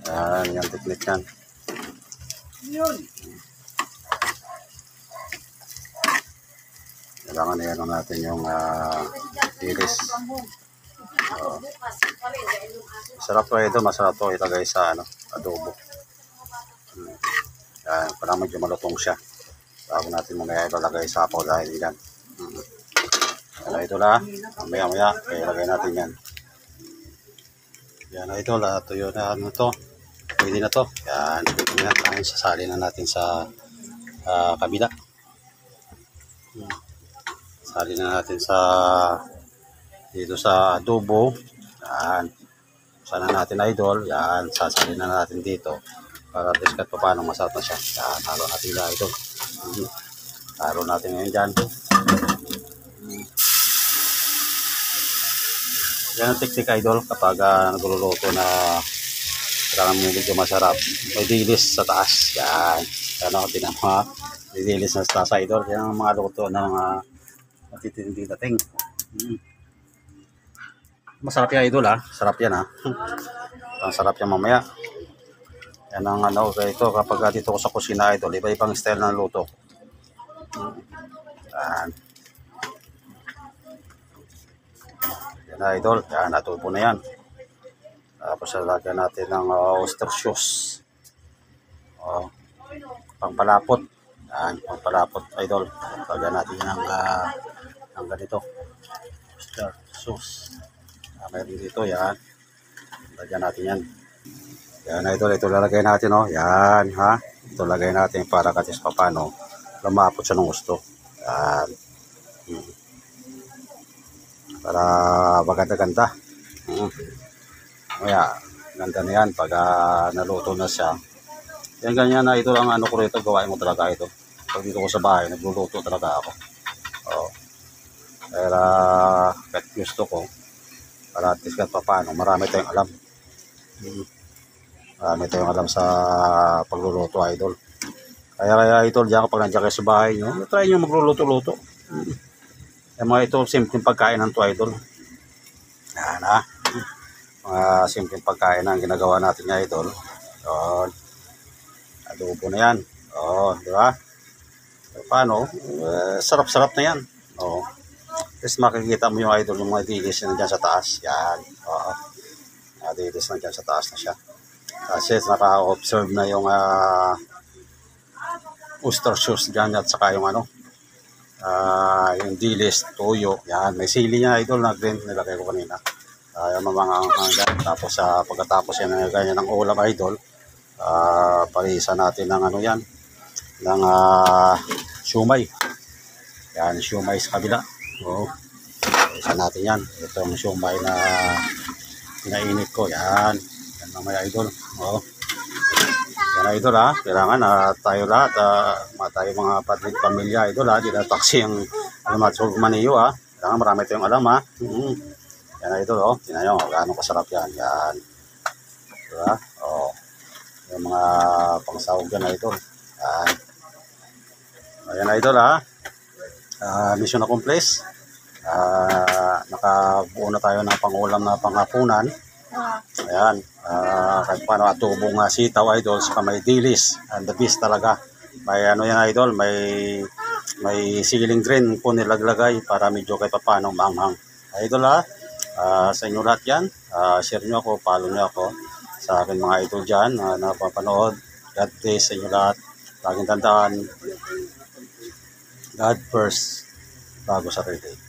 Yan technique yan. Kailangan i-ano natin yung iris. Masarap to ito, masarap to ilagay sa adobo. Yan, para medyo malutong siya. Bago natin mamaya ilalagay sa apaw dahil yan. Yan ito na, mamaya ilagay natin yan. Yan ito, tuyo na to. Pwede na to. Yan, pwede na tayo. Sasali na natin sa kabila. Sali na natin dito sa adobo. Yan. Sana natin idol. Yan, sasali na natin dito. Para diskat pa paano masarap na siya. Yan, halo natin na idol. Halo natin ngayon dyan. Yan ang technique idol kapag nagluluto na kailangan mo medyo masarap. May dilis sa taas. Yan. Yan ako tinama. May dilis na sa taas idol. Yan ang mga luto ng matitindi dating. Masarap yan idol ha. Sarap yan ha. Ang sarap yan mamaya. Yan ang ito kapag dito ko sa kusina idol. Iba-ibang style ng luto. Yan. Yan na idol. Yan, natubo na yan. Tapos lalagyan natin ng oyster sauce. Pangpalapot. Yan, pangpalapot idol. Lagyan natin yan ng ganito. Oyster sauce. Meron dito yan. Lagyan natin yan. Yan idol, ito lalagay natin Yan ha. Ito lagay natin para katis papano lumapot siya ng gusto. Yan. Para maganda-ganda. Kaya, ganda na yan pag naluto na siya. Yan ganyan na ito lang ko rito, gawain mo talaga ito. Pag dito ko sa bahay, nagluluto talaga ako. Kaya kahit gusto ko, para at least kahit pa paano, marami tayong alam. Marami tayong alam sa pagluluto idol. Kaya idol, diyan kapag nandiyan kayo sa bahay nyo, try nyo magluluto-luto. Yung mga ito, simpleng pagkain ng to idol. Yan ha. Mga simpleng pagkain ang ginagawa natin nga idol. Yun. Adobo na yan. Di ba? Paano? Sarap-sarap na yan. Tapos makikita mo yung idol, yung mga dilis na dyan sa taas. Yan. Dilis na dyan sa taas na siya. Kasi naka-observe na yung oyster sauce dyan at saka yung yung dilis, toyo. Yan. May sili niya idol na green. Nilagay ko kanina. Yung mga tapos pagkatapos yan ganyan ng ulam idol, parisa natin ng yan ng siumay. Yan, siumay sa kabila. Parisa natin yan. Ito ang siumay na pinainit ko. Yan mamaya idol. Yan idol ha. Kailangan tayo lahat tayo mga pamilya idol ha. Di na taksi yung matsulog maniyo ha. Kailangan marami tayong alam ha. Yan idol tingnan nyo gaano kasarap yan. Yan diba? Yung mga pangsahog yan idol. Yan. Ayan idol ha. Mission accomplished. Nakabuo na tayo ng pangulam na panghapunan. Ayan. Kahit paano atubong sitaw idol sa may dilis. And the best talaga. May yan idol. May siling green po nilaglagay para medyo kahit paano maanghang. Idol ha. Sa inyo lahat yan. Share nyo ako. Follow nyo ako. Sa akin mga idol dyan na napapanood. God bless sa inyo lahat. Laging tandaan. God first. Bago sa sarili.